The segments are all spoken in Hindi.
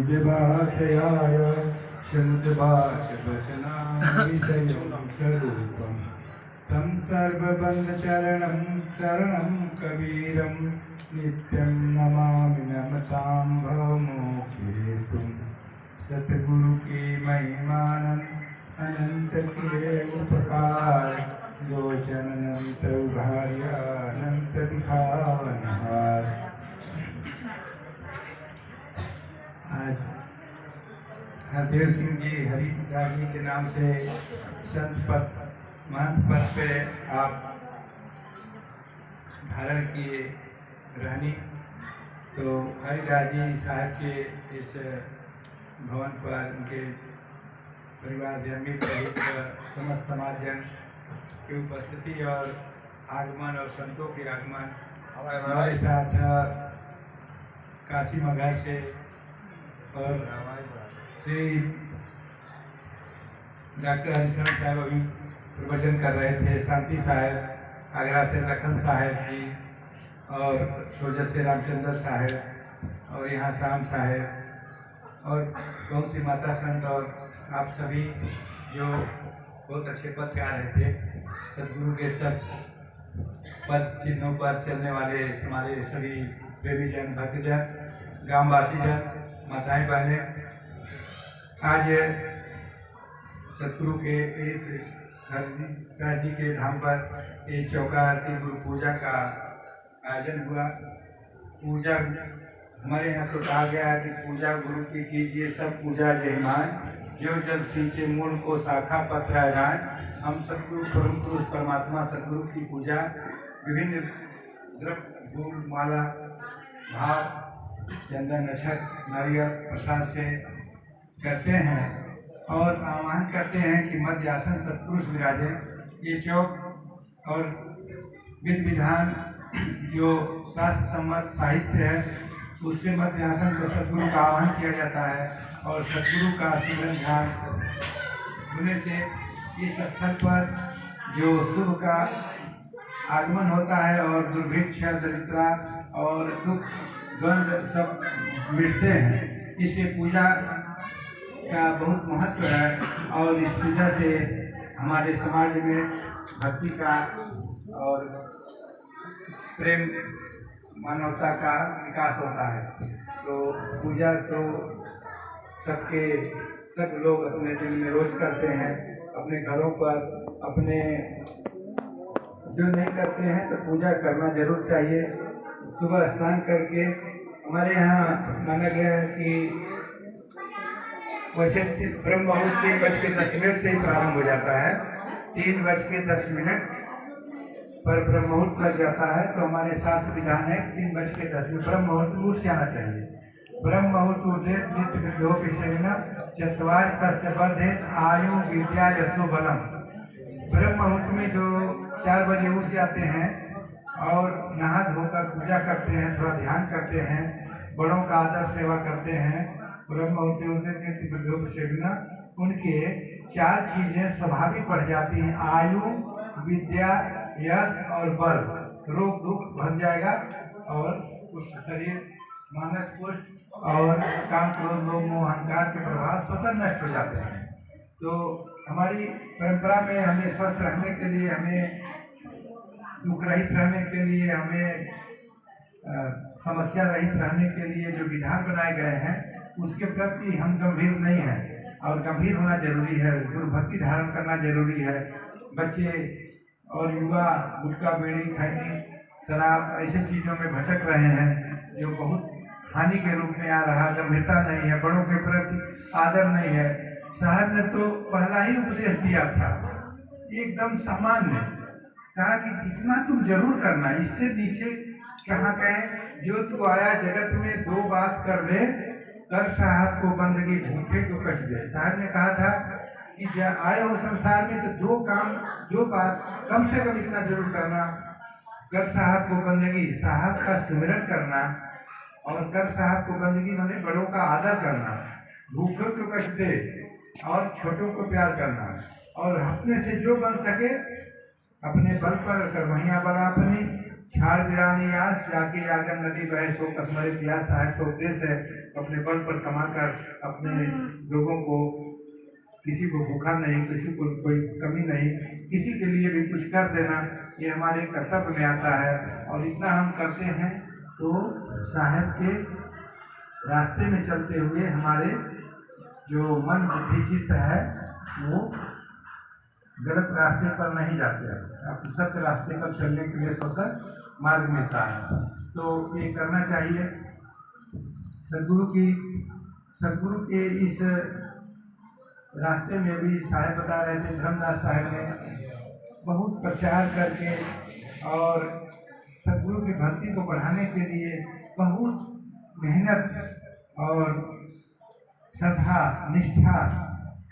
दिव्यभाषयाय शब्दभाषवचनाविषयं तं सर्वबन्धचरणं शरणं कबीरं नित्यं नमामि नमतां भवमोक्षेतुं। सतगुरु की महिमानंद अनंत किए उपकार, लोचन अनंत उभार्या अनंत दिखावनहार। आज हरदेव सिंह जी हरिदास जी के नाम से संत पद महंत पद पे आप धारण किए रहनी, तो हरिदास जी साहब के इस भवन पर उनके परिवार जन समस्त समाज जन की उपस्थिति और आगमन और संतों के आगमन हमारे साथ काशी मगर से और श्री डॉक्टर हरिशरण साहब अभी प्रवचन कर रहे थे, शांति साहब आगरा से लखन साहब जी और सोजत से रामचंद्र साहब और यहाँ शाम साहब और बहुत सी माता संत और आप सभी जो बहुत अच्छे पद पे आ रहे थे। सदगुरु के सब पद चिन्हों पर चलने वाले हमारे सभी प्रेमी जन, भक्तजन, ग्रामवासी जन, माताएं बहनें, आज सतगुरु के इस हरिदास जी के धाम पर ये चौका आरती गुरु पूजा का आयोजन हुआ। पूजा हमारे यहाँ तो कहा गया है कि पूजा गुरु की कीजिए सब पूजा जयमान, जो जल सींचे मूल को शाखा पत्र आरान। हम सतगुरु परम पुरुष परमात्मा सतगुरु की पूजा विभिन्न द्रव्य फूल माला भाव चंदन अक्षत नारियल प्रसाद से करते हैं और आह्वान करते हैं कि मध्य आसन सत्पुरुष विराजे। ये चौक और विधि विधान जो शास्त्र सम्मत साहित्य है उससे मध्य आसन पर सतगुरु का आह्वान किया जाता है और सतगुरु का सिमरन ध्यान होने से इस स्थल पर जो शुभ का आगमन होता है और दुर्भिक्ष दरिद्रता और दुख द्वंद सब मिटते हैं। इससे पूजा का बहुत महत्व है और इस पूजा से हमारे समाज में भक्ति का और प्रेम मानवता का विकास होता है। तो पूजा तो सब लोग अपने दिन में रोज करते हैं, अपने घरों पर, अपने जो नहीं करते हैं तो पूजा करना जरूर चाहिए। सुबह स्नान करके हमारे यहाँ माना गया है कि वैसे ब्रह्म मुहूर्त 3:10 से ही प्रारंभ हो जाता है। 3:10 पर ब्रह्म मुहूर्त लग जाता है, तो हमारे शास्त्र विधान है 3:10 ब्रह्म मुहूर्त में उठ जाना चाहिए। ब्रह्म मुहूर्त उदेत नित्य विद्यो विषयना चत्वार तस्य वर्धेत आयु विद्या यशो बलम। ब्रह्म मुहूर्त में जो 4 बजे उठ जाते हैं और नहा धोकर पूजा करते हैं, थोड़ा ध्यान करते हैं, बड़ों का आदर सेवा करते हैं, ब्रह्म मुहूर्त उदेत नित्य विद्यो विषयना, उनके 4 चीजें स्वाभाविक बढ़ जाती हैं, आयु विद्या यश और बल। रोग दुख भग जाएगा और पुष्ट शरीर मानस पुष्ट और काम क्रोध लोभ मोह अहंकार के प्रभाव स्वतः नष्ट हो जाते हैं। तो हमारी परंपरा में हमें स्वस्थ रहने के लिए, हमें दुख रहित रहने के लिए, हमें समस्या रहित रहने के लिए जो विधान बनाए गए हैं उसके प्रति हम गंभीर नहीं हैं और गंभीर होना जरूरी है। गुरु भक्ति धारण करना जरूरी है। बच्चे और युवा गुटखा बीड़ी खैनी शराब ऐसे चीज़ों में भटक रहे हैं जो बहुत हानि के रूप में आ रहा। गंभीरता नहीं है, बड़ों के प्रति आदर नहीं है। साहब ने तो पहला ही उपदेश दिया था एकदम सामान्य, कहा कि इतना तुम जरूर करना, इससे नीचे कहाँ गए। जो तू आया जगत में 2 बात कर ले, कर साहब को बंदगी भूखे को कष्ट दे। साहब ने कहा था कि जब आए हो संसार में तो 2 काम, 2 बात कम से कम इतना जरूर करना, कर साहब को बंदगी, साहब का सिमरन करना, और कर साहब को बंदगी माने बड़ों का आदर करना, भूखों को कष्ट दे और छोटों को प्यार करना, और अपने से जो बन सके अपने बल पर कर वहीं बला अपनी छाड़ गिरानी आस जाके आगन नदी बहे सो कसमरे प्यास। साहब का उपदेश है अपने बल पर कमाकर अपने लोगों को, किसी को भूखा नहीं, किसी को कोई कमी नहीं, किसी के लिए भी कुछ कर देना, ये हमारे कर्तव्य में आता है। और इतना हम करते हैं तो साहब के रास्ते में चलते हुए हमारे जो मन बुद्धि चित्त है वो गलत रास्ते पर नहीं जाते हैं, आपको सत्य रास्ते पर चलने के लिए स्वतः मार्ग मिलता है। तो ये करना चाहिए। सदगुरु के इस रास्ते में भी साहब बता रहे थे, धर्मदास साहब ने बहुत प्रचार करके और सदगुरु की भक्ति को बढ़ाने के लिए बहुत मेहनत और श्रद्धा निष्ठा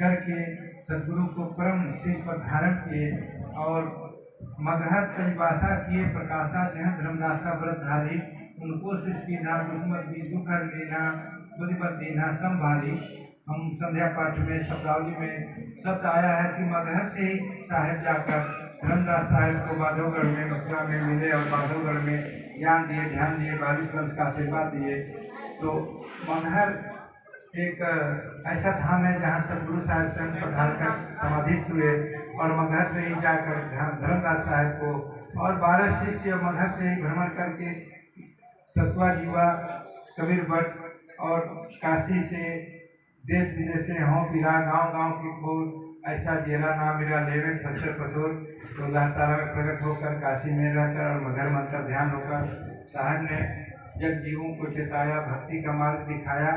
करके सदगुरु को परम शीर्ष पर धारण किए और मगहर कलिबासा किए, प्रकाशा जहाँ धर्मदासा व्रतधारी, उनको शिष्कीना दुखमत भी दुख हर लेना बुद्धिमत दीना संभारी। हम संध्या पाठ में शब्दावली में शब्द आया है कि मगहर से ही साहेब जाकर धर्मदास साहेब को बांधवगढ़ में मथुरा में मिले और बांधवगढ़ में ज्ञान दिए, ध्यान दिए, 22 वर्ष का आशीर्वाद दिए। तो मगहर एक ऐसा धाम है जहाँ सदगुरु साहब स्वयं पधार कर समाधिस्थ हुए और मगहर से ही जाकर धर्मदास साहब को और 12 शिष्य मगहर से ही भ्रमण करके तत्वा जीवा कबीर भट्ट और काशी से देश विदेश से हों पिरा गांव गांव की खोज, ऐसा जेरा ना मेरा लेवे फसर फसोर। तो अल्लाह ताला में प्रकट होकर काशी में रहकर और मगर मंत्र ध्यान होकर साहब ने जग जीवों को चेताया, भक्ति का मार्ग दिखाया।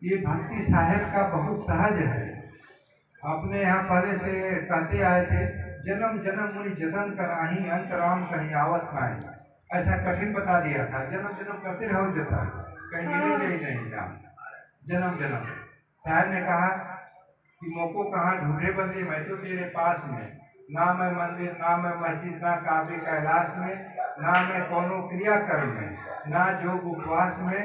ये भक्ति साहब का बहुत सहज है। अपने यहाँ पहले से कहते आए थे, जन्म जन्म मुनि जतन कराही अंतराम कहीं आवत पाए। ऐसा कठिन बता दिया था, जन्म जन्म करते रहो जतन, कहीं मिलेंगे ही नहीं राम। जन्म जन्म साहब ने कहा कि मोको कहाँ ढूंढे बंदे, मैं तो तेरे पास में, ना मैं मंदिर ना मैं मस्जिद ना काबे कैलाश में, ना मैं कोनो क्रिया कर्म में, ना योग उपवास में।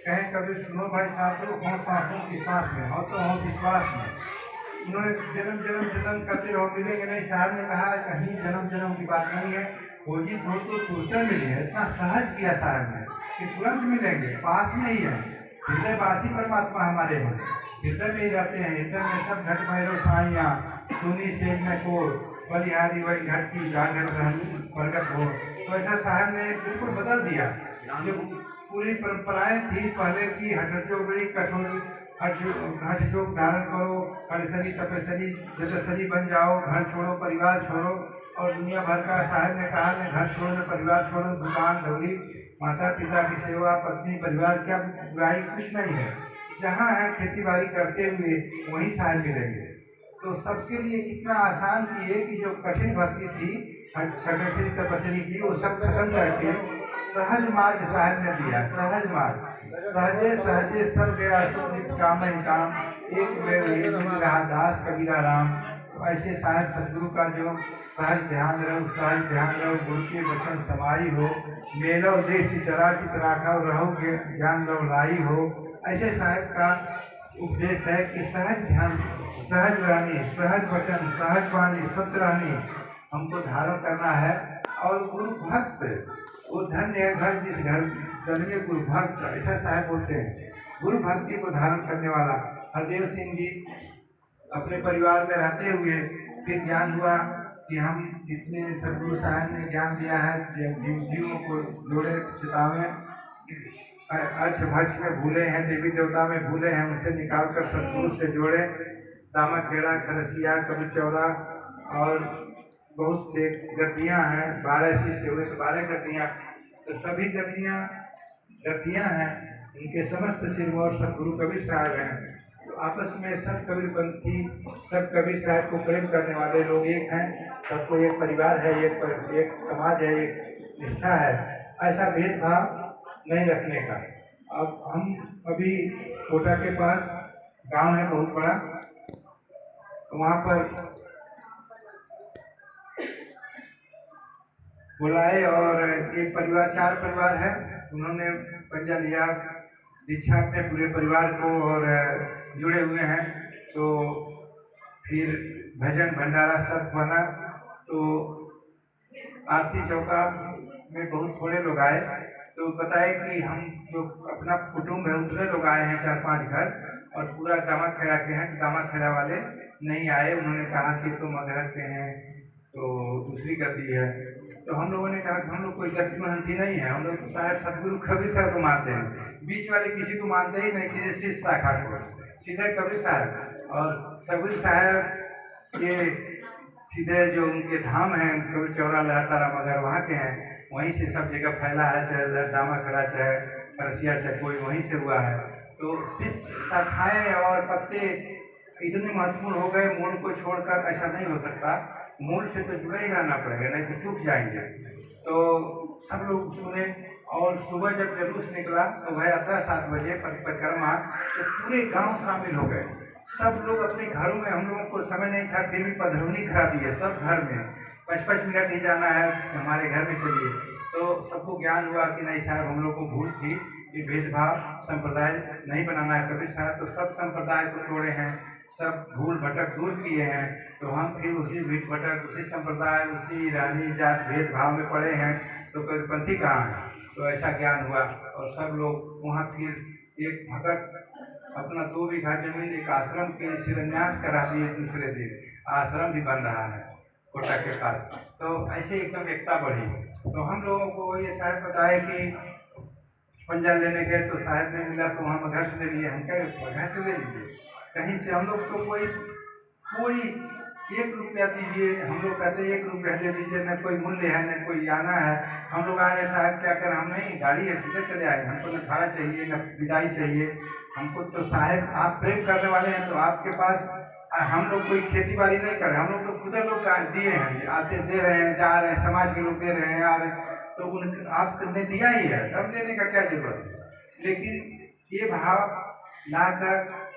कहें कभी सुनो भाई साथियों, हो सांसों की सांस में, हो तो हो विश्वास में। उन्होंने जन्म जन्म जन्म करते रहो मिलेंगे नहीं। साहब ने कहा कहीं जन्म जन्म की बात नहीं है, खोजित हो तो तुरंत मिली है। इतना सहज किया साहब ने कि तुरंत मिलेंगे, पास में ही है। हृदयवासी परमात्मा हमारे हैं, हृदय में ही रहते हैं। हृदय में सब घट भैरव साइया सुनी सेज में को बलिहारी वही घट की जागरण प्रगट हो। तो ऐसा साहब ने बिल्कुल बदल दिया। जो पूरी परंपराएं थी पहले की, हठजोड़ी कसोरी हठ योग धारण करो, कड़सरी तपेसरी जटसरी बन जाओ, घर छोड़ो परिवार छोड़ो। और दुनिया भर का साहब ने कहा मैं घर छोड़ो परिवार छोड़ो, दुकान ढोली माता पिता की सेवा पत्नी परिवार, क्या बुराई कुछ नहीं है। जहाँ है खेती बाड़ी करते हुए वहीं साहब मिलेंगे। तो सबके लिए कितना आसान किए कि जो कठिन भक्ति थी छठी तपस्वी की, वो सब खत्म करके सहज मार्ग साहब ने दिया। सहज मार्ग, सहजे सहजे सब गया सुख काम ही काम, एक बेर रहा दास कबीरा राम। तो ऐसे साहब सदगुरु का जो सहज ध्यान रहो, सहज ध्यान रहो, गुरु के वचन समाई हो, मेलो दृष्टि चरा चित राखा रहो, ज्ञान रहो लाई हो। ऐसे साहब का उपदेश है कि सहज ध्यान, सहज रहनी, सहज वचन, सहज वाणी, सत्य रहनी हमको धारण करना है। और गुरु भक्त वो धन्य है घर जिस घर जन्मे गुरु भक्त, ऐसा साहब बोलते हैं। गुरु भक्ति को धारण करने वाला हरदेव सिंह जी अपने परिवार में रहते हुए फिर ज्ञान हुआ कि हम इतने सदगुरु साहब ने ज्ञान दिया है, जीवों को जोड़े चितावे, अच्छ भक्ष में भूले हैं, देवी देवता में भूले हैं, उनसे निकाल कर सदगुरु से जोड़े। दामक खेड़ा खरसिया कभी चौरा और बहुत से गतियाँ हैं, 12 शिष्य हुए तो 12 गतियाँ। तो सभी गतियाँ हैं, इनके समस्त सिरमौर सब गुरु कबीर साहब हैं। तो आपस में सब कबीरपंथी, सब कबीर साहब को प्रेम करने वाले लोग एक हैं। सबको एक परिवार है, एक समाज है, एक निष्ठा है। ऐसा भेदभाव नहीं रखने का। अब हम अभी कोटा के पास गांव है बहुत बड़ा, वहाँ पर बुलाए और एक परिवार, 4 परिवार है, उन्होंने पंजा लिया दीक्षा अपने पूरे परिवार को और जुड़े हुए हैं। तो फिर भजन भंडारा सब बना। तो आरती चौका में बहुत थोड़े लोग आए, तो बताए कि हम जो अपना कुटुंब है उतने लोग आए हैं 4-5 घर, और पूरा दामाखेड़ा के हैं। दामाखेड़ा वाले नहीं आए, उन्होंने कहा कि तुम अगर के हैं तो दूसरी गति है। तो हम लोगों ने कहा कि हम लोग कोई गति महंती नहीं है, हम लोग साहब सदगुरु कबीर साहब को मानते हैं, बीच वाले किसी को मानते ही नहीं, किसी शिष्य शाखा को, सीधे कबीर साहब। और कबीर साहब ये सीधे जो उनके धाम है कबीर चौरा लहरतारा मगर वहाँ के हैं, वहीं से सब जगह फैला है, चाहे दामाखेड़ा चाहे रसिया चाहे कोई वहीं से हुआ है। तो सिर्फ शाखाएँ और पत्ते इतने महत्वपूर्ण हो गए, मूल को छोड़कर ऐसा नहीं हो सकता, मूल से तो जुड़े ही रहना पड़ेगा, नहीं तो सूख जाएंगे। तो सब लोग सुने, और सुबह जब जुलूस निकला सुबह यात्रा 7 बजे परिक्रमा, तो पूरे गांव शामिल हो गए। सब लोग अपने घरों में, हम लोगों को समय नहीं था, फिर भी पधरौनी करा दी है सब घर में, 5-5 मिनट ही जाना है हमारे घर में, चलिए। तो सबको ज्ञान हुआ कि नहीं साहब हम लोग को भूल थी, ये भेदभाव संप्रदाय नहीं बनाना है। कबीर साहब तो सब संप्रदाय को तोड़े हैं, सब भूल भटक दूर किए हैं, तो हम फिर उसी भीड़ भटक, उसी संप्रदाय, उसी रानी जात भेदभाव में पड़े हैं, तो कबीरपंथी कहाँ है। तो ऐसा ज्ञान हुआ, और सब लोग वहाँ फिर एक भगत अपना 2 बीघा जमीन एक आश्रम के शिलान्यास करा दिए, दूसरे दिन आश्रम भी बन रहा है कोटा के पास। तो ऐसे एकदम एकता बढ़ी। तो हम लोगों को ये साहब बताए कि पंजा लेने गए तो साहब ने मिला तो वहाँ मगहर से ले लिए, हम कहे मगहर से ले लीजिए कहीं से, हम लोग तो कोई 1 रुपया दीजिए, हम लोग कहते 1 रुपया दे दीजिए, न कोई मूल्य है न कोई आना है। हम लोग आ रहे साहब क्या कर, हम नहीं गाड़ी है सीधे चले आए, हमको न भाड़ा चाहिए न विदाई चाहिए, हमको तो साहब आप प्रेम करने वाले हैं, तो आपके पास हम लोग कोई खेती बाड़ी नहीं कर रहे, हम लोग तो खुद लोग दिए हैं, आते दे रहे हैं, जा रहे हैं, समाज के लोग दे रहे हैं, आ रहे हैं, तो उन आपने दिया ही है, तब लेने का क्या जरूरत है। लेकिन ये भाव लाकर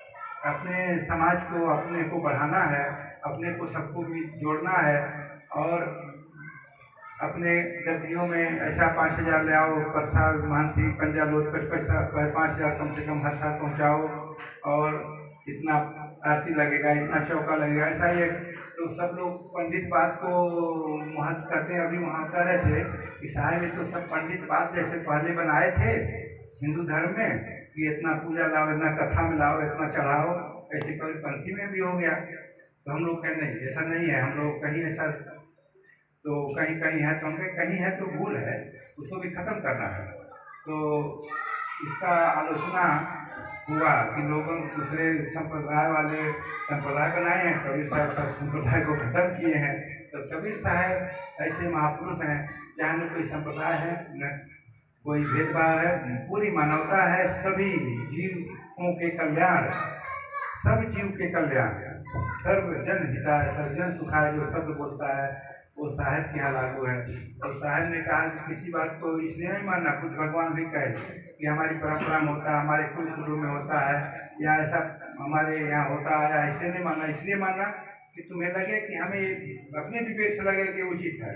अपने समाज को, अपने को बढ़ाना है, अपने को सबको भी जोड़ना है, और अपने गद्दियों में ऐसा 5,000 ले आओ, प्रसाद महंती पंजा लोट पर पैसा 5,000 कम से कम हर साल पहुँचाओ, और इतना आरती लगेगा, इतना चौका लगेगा, ऐसा ही। तो सब लोग पंडित बात को महत्व करते हैं। अभी वहाँ कह रहे थे कि साहब ये तो सब पंडित बात जैसे पहले बनाए थे हिंदू धर्म में कि इतना पूजा लाओ, इतना कथा में लाओ, इतना चढ़ाओ, ऐसे कबीरपंथी में भी हो गया। तो हम लोग कहें नहीं, ऐसा नहीं है, हम लोग कहीं ऐसा तो कहीं कहीं है, तो हम कहीं है तो भूल है, उसको भी ख़त्म करना है। तो इसका आलोचना हुआ कि लोगों दूसरे संप्रदाय वाले संप्रदाय बनाए हैं, कबीर साहब सब संप्रदाय को खत्म किए हैं। तो कबीर साहब ऐसे महापुरुष हैं, चाहे न कोई संप्रदाय है न कोई भेदभाव है, पूरी मानवता है, सभी जीवों के कल्याण, सब जीव के कल्याण, सर्वजन हिताय सर्वजन सुखाय जो शब्द बोलता है वो साहब के यहाँ लागू है। और साहब ने कहा कि किसी बात को इसलिए नहीं मानना, खुद भगवान भी कहे कि हमारी परंपरा में होता है, हमारे कुल में होता है, या ऐसा हमारे यहाँ होता है, ऐसे नहीं मानना, इसलिए मानना कि तुम्हें लगे कि हमें अपने विवेक से लगे कि उचित है।